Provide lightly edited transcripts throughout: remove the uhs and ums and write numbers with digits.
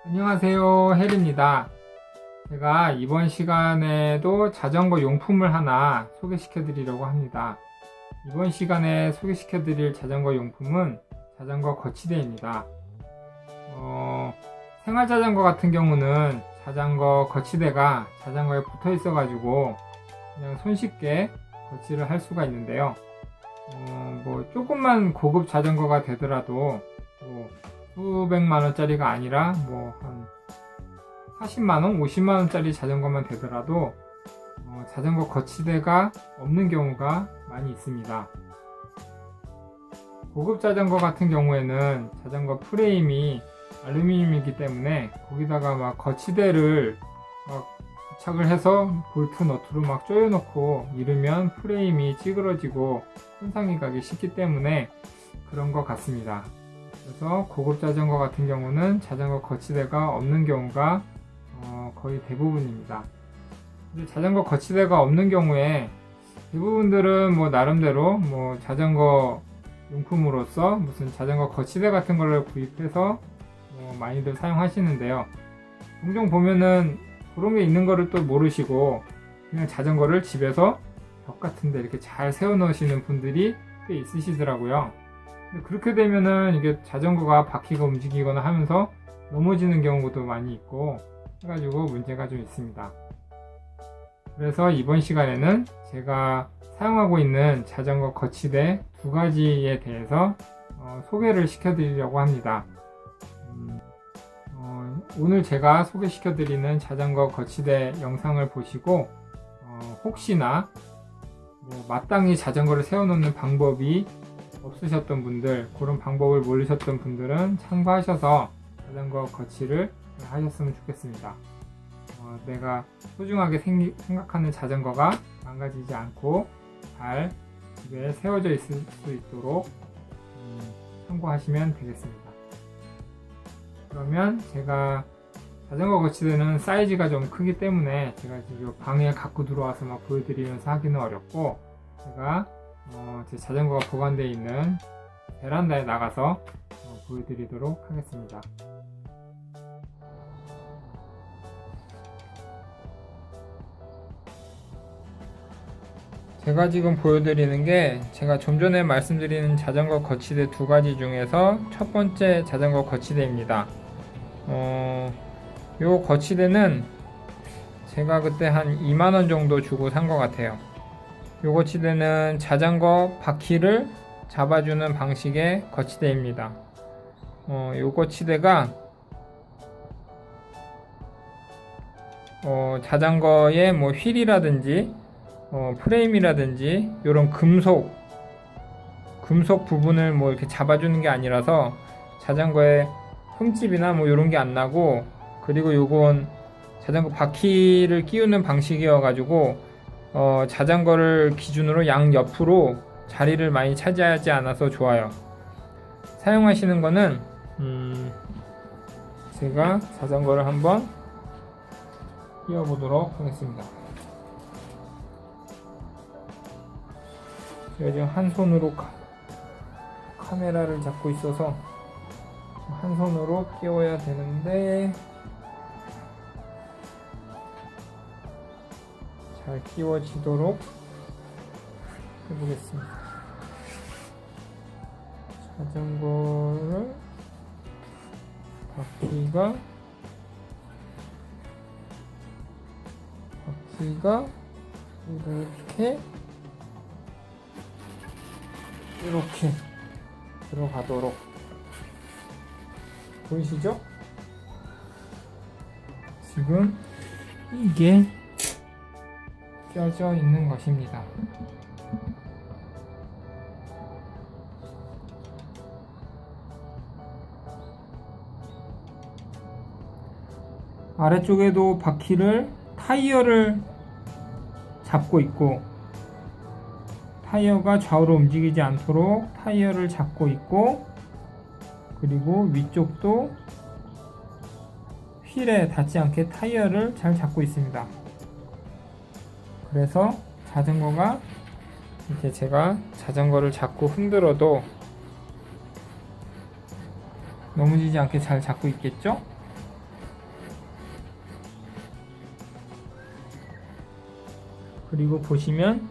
안녕하세요, 헬입니다. 제가 이번 시간에도 자전거 용품을 하나 소개시켜 드리려고 합니다. 이번 시간에 소개시켜 드릴 자전거 용품은 자전거 거치대입니다. 생활 자전거 같은 경우는 자전거 거치대가 자전거에 붙어 있어 가지고 그냥 손쉽게 거치를 할 수가 있는데요. 조금만 고급 자전거가 되더라도 수백만 원짜리가 아니라 한 40만원, 50만원짜리 자전거만 되더라도 자전거 거치대가 없는 경우가 많이 있습니다. 고급 자전거 같은 경우에는 자전거 프레임이 알루미늄이기 때문에 거기다가 거치대를 부착을 해서 볼트 너트로 조여 놓고 이르면 프레임이 찌그러지고 손상이 가기 쉽기 때문에 그런 것 같습니다. 그래서 고급 자전거 같은 경우는 자전거 거치대가 없는 경우가 거의 대부분입니다. 근데 자전거 거치대가 없는 경우에 대부분들은 나름대로 자전거 용품으로서 무슨 자전거 거치대 같은 걸 구입해서 많이들 사용하시는데요. 종종 보면은 그런 게 있는 거를 또 모르시고 그냥 자전거를 집에서 벽 같은 데 이렇게 잘 세워 놓으시는 분들이 꽤 있으시더라고요. 그렇게 되면은 이게 자전거가 바퀴가 움직이거나 하면서 넘어지는 경우도 많이 있고 해가지고 문제가 좀 있습니다. 그래서 이번 시간에는 제가 사용하고 있는 자전거 거치대 두 가지에 대해서 소개를 시켜드리려고 합니다. 오늘 제가 소개시켜드리는 자전거 거치대 영상을 보시고 혹시나 마땅히 자전거를 세워놓는 방법이 없으셨던 분들, 그런 방법을 모르셨던 분들은 참고하셔서 자전거 거치를 하셨으면 좋겠습니다. 내가 소중하게 생각하는 자전거가 망가지지 않고 잘 집에 세워져 있을 수 있도록 참고하시면 되겠습니다. 그러면 제가 자전거 거치대는 사이즈가 좀 크기 때문에 제가 지금 방에 갖고 들어와서 보여드리면서 하기는 어렵고 제가 제 자전거가 보관되어 있는 베란다에 나가서 보여드리도록 하겠습니다. 제가 지금 보여드리는 게 제가 좀 전에 말씀드린 자전거 거치대 두 가지 중에서 첫 번째 자전거 거치대입니다. 요 거치대는 제가 그때 한 2만원 정도 주고 산 것 같아요. 요 거치대는 자전거 바퀴를 잡아주는 방식의 거치대입니다. 요 거치대가 자전거의 휠이라든지 프레임이라든지 이런 금속 부분을 이렇게 잡아주는 게 아니라서 자전거에 흠집이나 이런 게 안 나고, 그리고 요건 자전거 바퀴를 끼우는 방식이어 가지고 자전거를 기준으로 양옆으로 자리를 많이 차지하지 않아서 좋아요. 사용하시는 거는 제가 자전거를 한번 끼워 보도록 하겠습니다. 제가 지금 한 손으로 카메라를 잡고 있어서 한 손으로 끼워야 되는데 잘 끼워지도록 해보겠습니다. 자전거를 바퀴가 이렇게 들어가도록, 보이시죠? 지금 이게 껴져 있는 것입니다. 아래쪽에도 타이어를 잡고 있고, 타이어가 좌우로 움직이지 않도록 타이어를 잡고 있고, 그리고 위쪽도 휠에 닿지 않게 타이어를 잘 잡고 있습니다. 그래서 자전거가 이렇게 제가 자전거를 자꾸 흔들어도 넘어지지 않게 잘 잡고 있겠죠? 그리고 보시면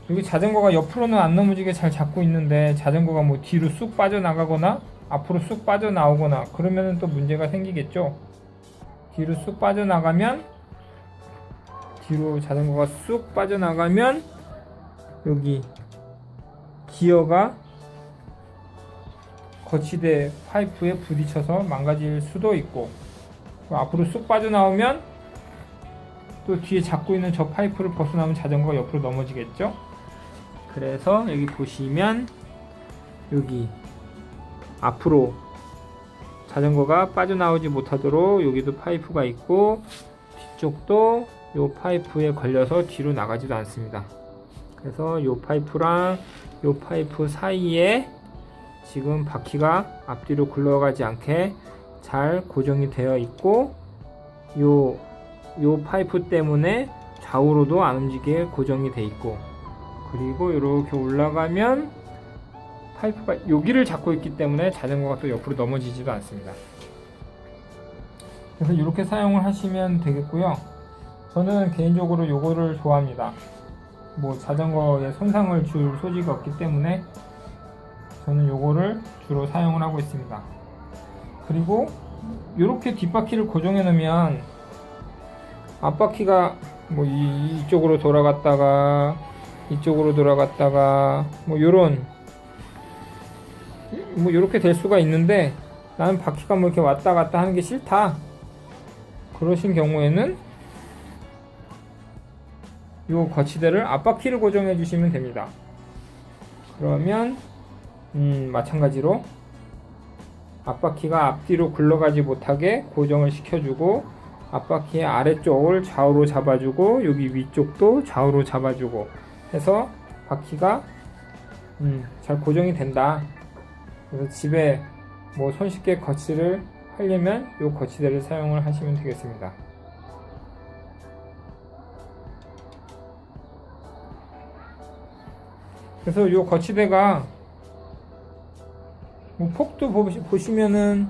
여기 자전거가 옆으로는 안 넘어지게 잘 잡고 있는데 자전거가 뭐 뒤로 쑥 빠져나가거나 앞으로 쑥 빠져나오거나 그러면 또 문제가 생기겠죠. 뒤로 쑥 빠져나가면 뒤로 자전거가 쑥 빠져나가면 여기 기어가 거치대 파이프에 부딪혀서 망가질 수도 있고, 앞으로 쑥 빠져나오면 또 뒤에 잡고 있는 저 파이프를 벗어나면 자전거가 옆으로 넘어지겠죠. 그래서 여기 보시면 여기 앞으로 자전거가 빠져나오지 못하도록 여기도 파이프가 있고 뒤쪽도 이 파이프에 걸려서 뒤로 나가지도 않습니다. 그래서 이 파이프랑 이 파이프 사이에 지금 바퀴가 앞뒤로 굴러가지 않게 잘 고정이 되어 있고, 요 파이프 때문에 좌우로도 안 움직이게 고정이 되어 있고, 그리고 이렇게 올라가면 파이프가 여기를 잡고 있기 때문에 자전거가 또 옆으로 넘어지지도 않습니다. 그래서 이렇게 사용을 하시면 되겠고요. 저는 개인적으로 요거를 좋아합니다. 뭐 자전거에 손상을 줄 소지가 없기 때문에 저는 요거를 주로 사용을 하고 있습니다. 그리고 이렇게 뒷바퀴를 고정해 놓으면 앞바퀴가 뭐 이쪽으로 돌아갔다가 이쪽으로 돌아갔다가 뭐 요런 뭐 이렇게 될 수가 있는데, 나는 바퀴가 뭐 이렇게 왔다 갔다 하는 게 싫다 그러신 경우에는 요 거치대를 앞바퀴를 고정해 주시면 됩니다. 그러면 마찬가지로 앞바퀴가 앞뒤로 굴러가지 못하게 고정을 시켜주고, 앞바퀴의 아래쪽을 좌우로 잡아주고 여기 위쪽도 좌우로 잡아주고 해서 바퀴가 잘 고정이 된다. 그래서 집에 뭐 손쉽게 거치를 하려면 이 거치대를 사용을 하시면 되겠습니다. 그래서 이 거치대가 뭐 폭도 보시면은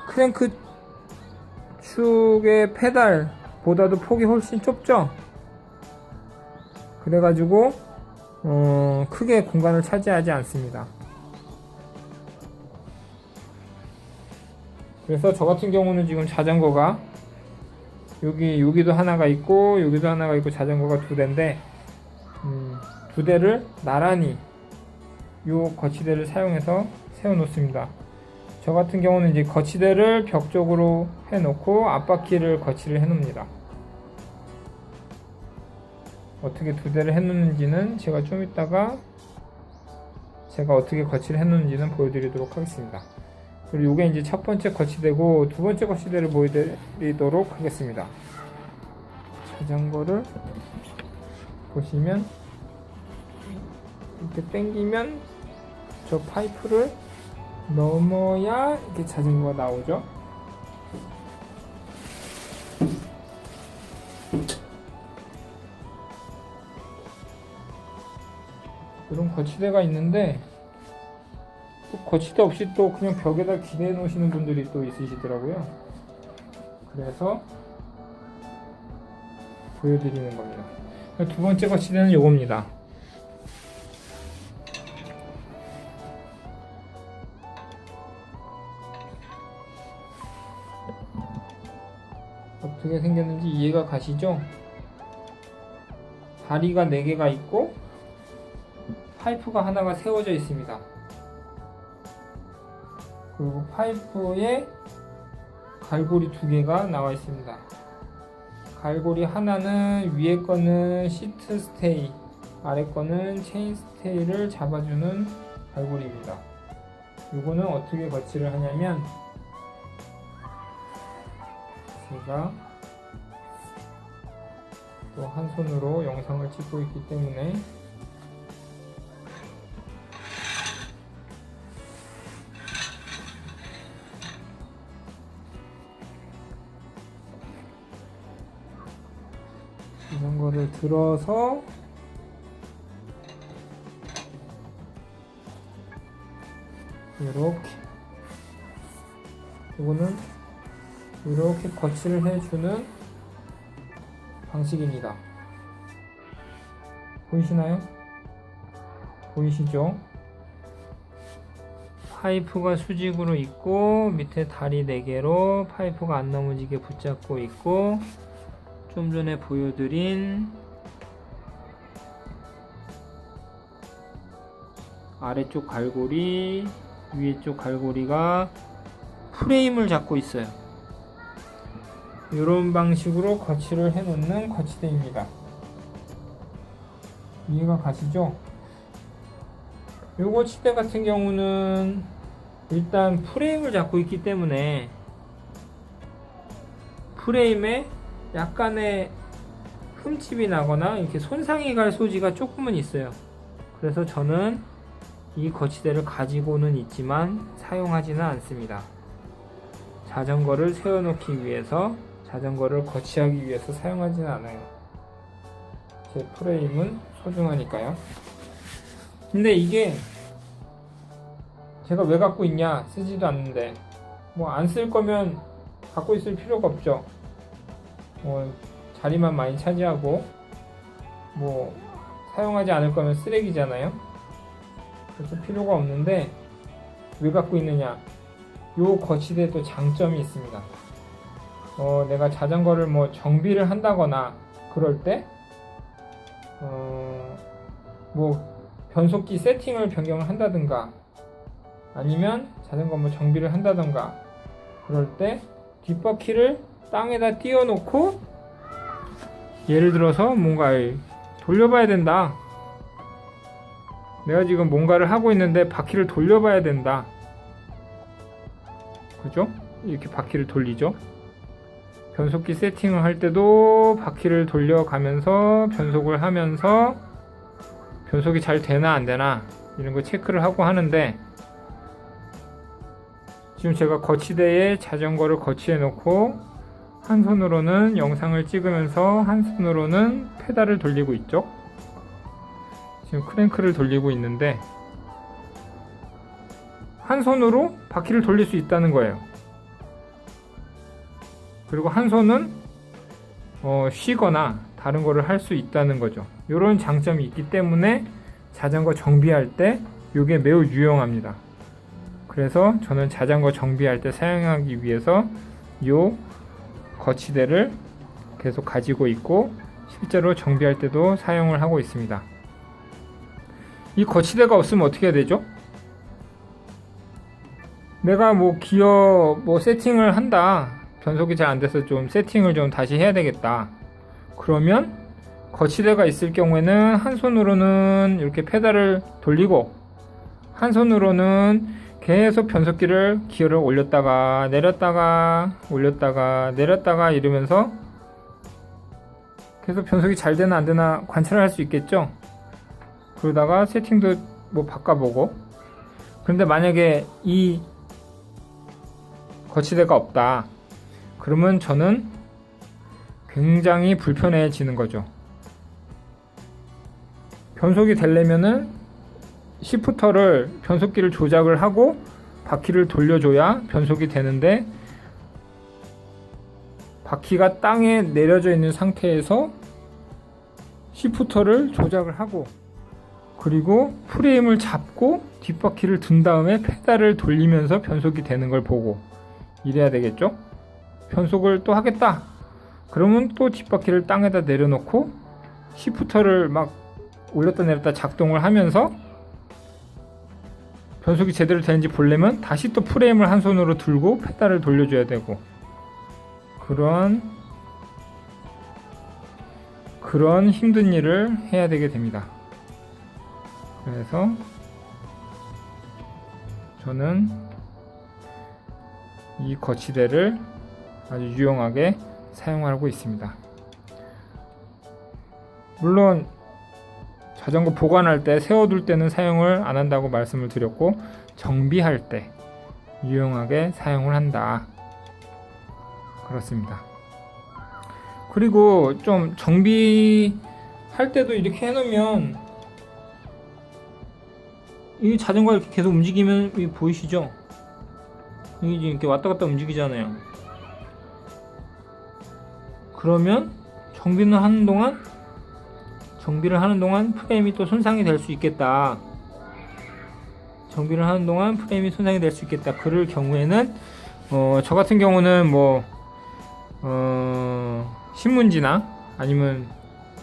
크랭크 축의 페달보다도 폭이 훨씬 좁죠. 그래가지고 크게 공간을 차지하지 않습니다. 그래서 저 같은 경우는 지금 자전거가 여기도 하나가 있고 여기도 하나가 있고 자전거가 두 대인데 두 대를 나란히 요 거치대를 사용해서 세워 놓습니다. 저 같은 경우는 이제 거치대를 벽 쪽으로 해 놓고 앞바퀴를 거치를 해 놓습니다. 어떻게 두 대를 해 놓는지는 제가 좀 이따가 제가 어떻게 거치를 해 놓는지는 보여드리도록 하겠습니다. 그리고 이게 이제 첫 번째 거치대고 두 번째 거치대를 보여드리도록 하겠습니다. 자전거를 보시면 이렇게 당기면 저 파이프를 넘어야 이렇게 자전거가 나오죠. 이런 거치대가 있는데 또 거치대 없이 또 그냥 벽에다 기대해 놓으시는 분들이 또 있으시더라고요. 그래서 보여드리는 겁니다. 두 번째 거치대는 요겁니다. 어떻게 생겼는지 이해가 가시죠? 다리가 4개가 있고 파이프가 하나가 세워져 있습니다. 그리고 파이프에 갈고리 2개가 나와 있습니다. 갈고리 하나는 위에 거는 시트 스테이, 아래 거는 체인 스테이를 잡아주는 갈고리입니다. 이거는 어떻게 거치를 하냐면 제가 또 한 손으로 영상을 찍고 있기 때문에 이런 거를 들어서 이렇게, 이거는 이렇게 거치를 해주는 방식입니다. 보이시나요? 보이시죠? 파이프가 수직으로 있고 밑에 다리 4개로 파이프가 안 넘어지게 붙잡고 있고, 좀 전에 보여드린 아래쪽 갈고리, 위쪽 갈고리가 프레임을 잡고 있어요. 이런 방식으로 거치를 해놓는 거치대입니다. 이해가 가시죠? 이 거치대 같은 경우는 일단 프레임을 잡고 있기 때문에 프레임에 약간의 흠집이 나거나 이렇게 손상이 갈 소지가 조금은 있어요. 그래서 저는 이 거치대를 가지고는 있지만 사용하지는 않습니다. 자전거를 세워놓기 위해서, 자전거를 거치하기 위해서 사용하지는 않아요. 제 프레임은 소중하니까요. 근데 이게 제가 왜 갖고 있냐, 쓰지도 않는데, 뭐 안 쓸 거면 갖고 있을 필요가 없죠. 뭐 자리만 많이 차지하고, 뭐 사용하지 않을 거면 쓰레기잖아요. 그래서 필요가 없는데 왜 갖고 있느냐, 요 거치대도 장점이 있습니다. 내가 자전거를 뭐 정비를 한다거나 그럴 때 뭐 변속기 세팅을 변경을 한다든가, 아니면 자전거 뭐 정비를 한다든가 그럴 때 뒷바퀴를 땅에다 띄워놓고, 예를 들어서 뭔가 돌려봐야 된다, 내가 지금 뭔가를 하고 있는데 바퀴를 돌려봐야 된다, 그죠? 이렇게 바퀴를 돌리죠. 변속기 세팅을 할 때도 바퀴를 돌려가면서 변속을 하면서 변속이 잘 되나 안 되나 이런 거 체크를 하고 하는데, 지금 제가 거치대에 자전거를 거치해 놓고 한 손으로는 영상을 찍으면서 한 손으로는 페달을 돌리고 있죠. 지금 크랭크를 돌리고 있는데 한 손으로 바퀴를 돌릴 수 있다는 거예요. 그리고 한 손은 쉬거나 다른 거를 할 수 있다는 거죠. 이런 장점이 있기 때문에 자전거 정비할 때 이게 매우 유용합니다. 그래서 저는 자전거 정비할 때 사용하기 위해서 이 거치대를 계속 가지고 있고, 실제로 정비할 때도 사용을 하고 있습니다. 이 거치대가 없으면 어떻게 해야 되죠? 내가 뭐 기어 뭐 세팅을 한다, 변속이 잘 안 돼서 좀 세팅을 좀 다시 해야 되겠다, 그러면 거치대가 있을 경우에는 한 손으로는 이렇게 페달을 돌리고 한 손으로는 계속 변속기를 기어를 올렸다가 내렸다가 올렸다가 내렸다가 이러면서 계속 변속이 잘 되나 안 되나 관찰을 할 수 있겠죠. 그러다가 세팅도 뭐 바꿔보고. 그런데 만약에 이 거치대가 없다, 그러면 저는 굉장히 불편해지는 거죠. 변속이 되려면은 시프터를, 변속기를 조작을 하고 바퀴를 돌려줘야 변속이 되는데, 바퀴가 땅에 내려져 있는 상태에서 시프터를 조작을 하고, 그리고 프레임을 잡고 뒷바퀴를 든 다음에 페달을 돌리면서 변속이 되는 걸 보고 이래야 되겠죠. 변속을 또 하겠다, 그러면 또 뒷바퀴를 땅에다 내려놓고 시프터를 막 올렸다 내렸다 작동을 하면서 변속이 제대로 되는지 보려면 다시 또 프레임을 한 손으로 들고 페달을 돌려줘야 되고, 그런 힘든 일을 해야 되게 됩니다. 그래서 저는 이 거치대를 아주 유용하게 사용하고 있습니다. 물론 자전거 보관할 때, 세워둘 때는 사용을 안 한다고 말씀을 드렸고, 정비할 때 유용하게 사용을 한다, 그렇습니다. 그리고 좀 정비할 때도 이렇게 해놓으면 이 자전거가 이렇게 계속 움직이면 보이시죠? 이게 이렇게 왔다 갔다 움직이잖아요. 그러면 정비는 하는 동안 정비를 하는 동안 프레임이 또 손상이 될 수 있겠다. 정비를 하는 동안 프레임이 손상이 될 수 있겠다. 그럴 경우에는 저 같은 경우는 뭐 신문지나 아니면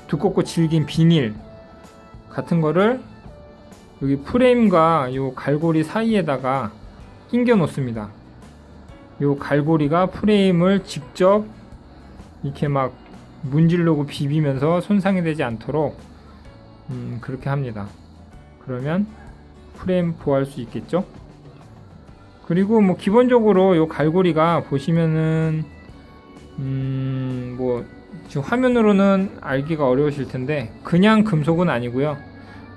두껍고 질긴 비닐 같은 거를 여기 프레임과 요 갈고리 사이에다가 끼겨 놓습니다. 요 갈고리가 프레임을 직접 이렇게 막 문지르고 비비면서 손상이 되지 않도록 그렇게 합니다. 그러면 프레임 보호할 수 있겠죠. 그리고 뭐 기본적으로 요 갈고리가 보시면은 뭐 지금 화면으로는 알기가 어려우실 텐데 그냥 금속은 아니고요.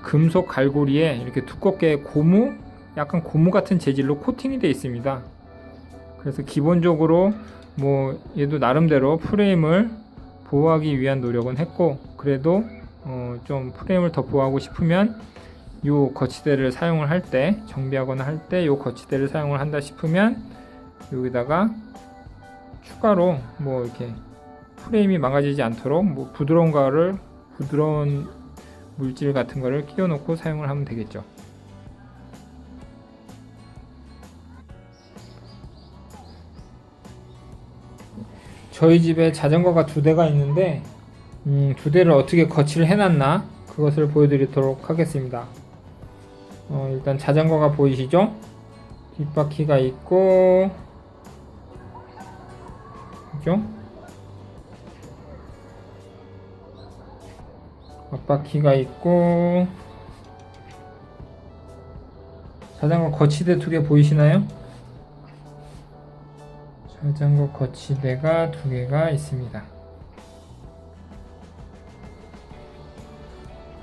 금속 갈고리에 이렇게 두껍게 고무, 약간 고무 같은 재질로 코팅이 되어 있습니다. 그래서 기본적으로 뭐 얘도 나름대로 프레임을 보호하기 위한 노력은 했고, 그래도 좀 프레임을 더 보호하고 싶으면 요 거치대를 사용을 할 때, 정비하거나 할 때 요 거치대를 사용을 한다 싶으면 여기다가 추가로 뭐 이렇게 프레임이 망가지지 않도록 뭐 부드러운 물질 같은 거를 끼워 놓고 사용을 하면 되겠죠. 저희 집에 자전거가 2대가 있는데 2대를 어떻게 거치를 해놨나 그것을 보여드리도록 하겠습니다. 일단 자전거가 보이시죠? 뒷바퀴가 있고, 그죠? 앞바퀴가 있고, 자전거 거치대 2개 보이시나요? 자전거 거치대가 2개가 있습니다.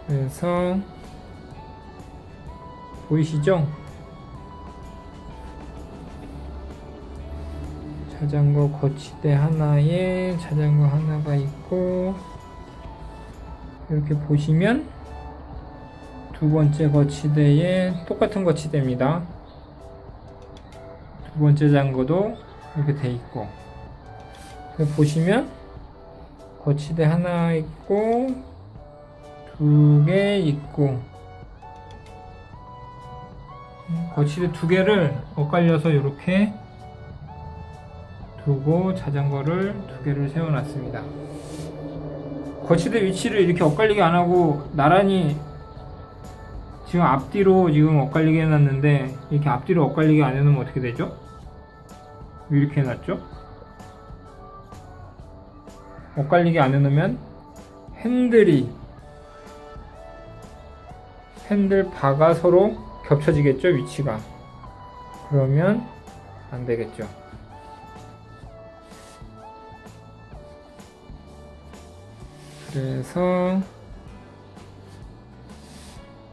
그래서 보이시죠? 자전거 거치대 하나에 자전거 하나가 있고, 이렇게 보시면 2번째 거치대에 똑같은 거치대입니다. 2번째 자전거도 이렇게 돼 있고, 보시면 거치대 하나 있고 2개 있고, 거치대 2개를 엇갈려서 이렇게 두고 자전거를 2개를 세워놨습니다. 거치대 위치를 이렇게 엇갈리게 안하고 나란히 지금 앞뒤로 지금 엇갈리게 해놨는데, 이렇게 앞뒤로 엇갈리게 안 해놓으면 어떻게 되죠? 왜 이렇게 해놨죠? 엇갈리게 안 해놓으면 핸들 바가 서로 겹쳐지겠죠, 위치가. 그러면 안 되겠죠. 그래서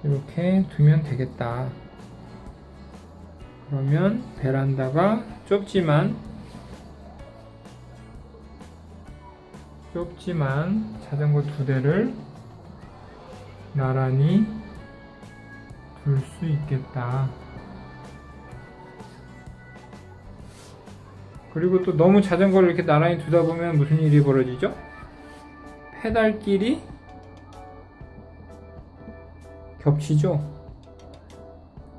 이렇게 두면 되겠다. 그러면 베란다가 좁지만 자전거 2대를 나란히 둘 수 있겠다. 그리고 또 너무 자전거를 이렇게 나란히 두다 보면 무슨 일이 벌어지죠? 페달끼리 겹치죠?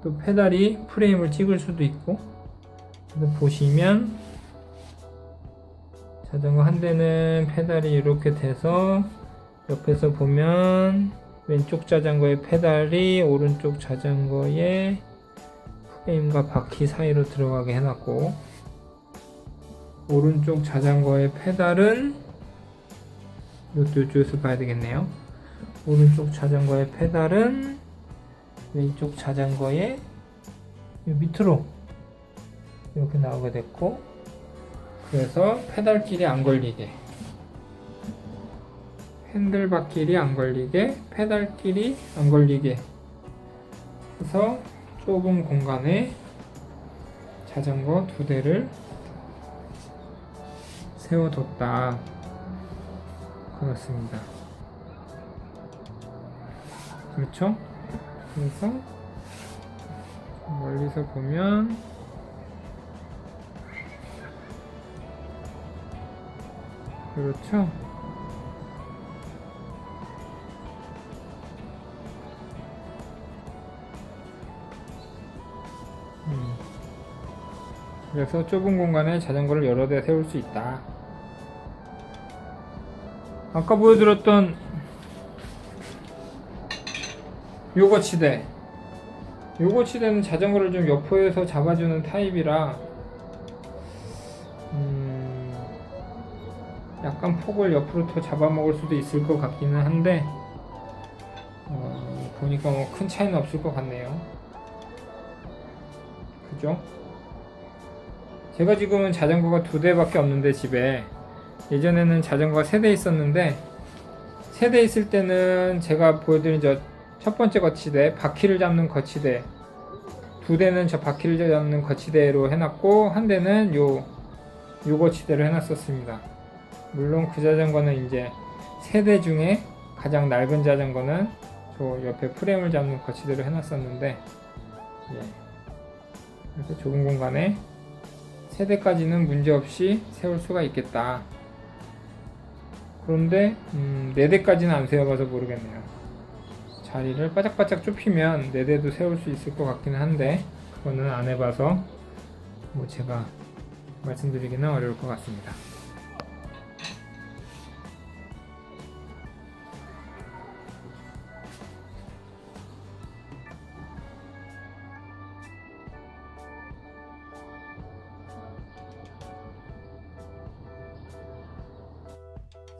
또 페달이 프레임을 찍을 수도 있고. 그래서 보시면 자전거 한 대는 페달이 이렇게 돼서, 옆에서 보면 왼쪽 자전거의 페달이 오른쪽 자전거의 프레임과 바퀴 사이로 들어가게 해놨고, 오른쪽 자전거의 페달은 이쪽에서 봐야 되겠네요. 오른쪽 자전거의 페달은 왼쪽 자전거의 밑으로 이렇게 나오게 됐고, 그래서 페달끼리 안 걸리게, 핸들바끼리 안 걸리게, 페달끼리 안 걸리게 해서 좁은 공간에 자전거 2대를 세워뒀다. 그렇습니다. 그렇죠? 그래서 멀리서 보면 그렇죠? 그래서 좁은 공간에 자전거를 여러 대 세울 수 있다. 아까 보여드렸던 요 거치대, 요 거치대는 자전거를 좀 여포에서 잡아주는 타입이라 약간 폭을 옆으로 더 잡아먹을 수도 있을 것 같기는 한데 보니까 뭐 큰 차이는 없을 것 같네요. 그죠? 제가 지금은 자전거가 2대밖에 없는데 집에, 예전에는 자전거가 3대 있었는데 3대 있을 때는 제가 보여드린 저 첫 번째 거치대, 바퀴를 잡는 거치대, 2대는 저 바퀴를 잡는 거치대로 해놨고, 한 대는 요 거치대로 해놨었습니다. 물론 그 자전거는 이제 3대 중에 가장 낡은 자전거는 저 옆에 프레임을 잡는 거치대로 해놨었는데, 예. 그래서 좁은 공간에 3대까지는 문제없이 세울 수가 있겠다. 그런데 4대까지는 안 세워봐서 모르겠네요. 자리를 바짝바짝 좁히면 4대도 세울 수 있을 것 같기는 한데 그거는 안 해봐서 뭐 제가 말씀드리기는 어려울 것 같습니다.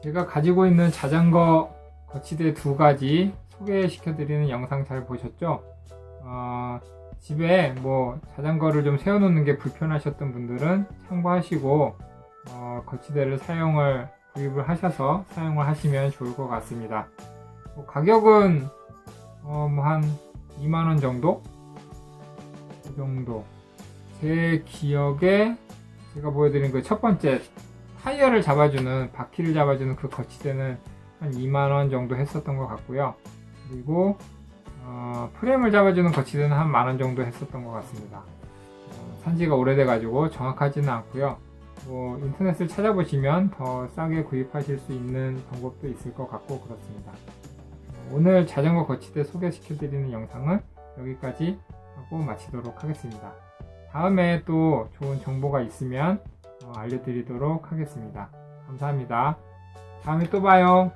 제가 가지고 있는 자전거 거치대 2가지 소개시켜드리는 영상 잘 보셨죠? 집에 뭐 자전거를 좀 세워놓는 게 불편하셨던 분들은 참고하시고 거치대를 구입을 하셔서 사용을 하시면 좋을 것 같습니다. 가격은 뭐 한 2만원 정도? 그 정도. 제 기억에 제가 보여드린 그 첫 번째 타이어를 잡아주는, 바퀴를 잡아주는 그 거치대는 한 2만원 정도 했었던 것 같고요. 그리고 프레임을 잡아주는 거치대는 한 만원 정도 했었던 것 같습니다. 산지가 오래돼 가지고 정확하지는 않고요. 뭐 인터넷을 찾아보시면 더 싸게 구입하실 수 있는 방법도 있을 것 같고 그렇습니다. 오늘 자전거 거치대 소개시켜드리는 영상은 여기까지 하고 마치도록 하겠습니다. 다음에 또 좋은 정보가 있으면 알려드리도록 하겠습니다. 감사합니다. 다음에 또 봐요.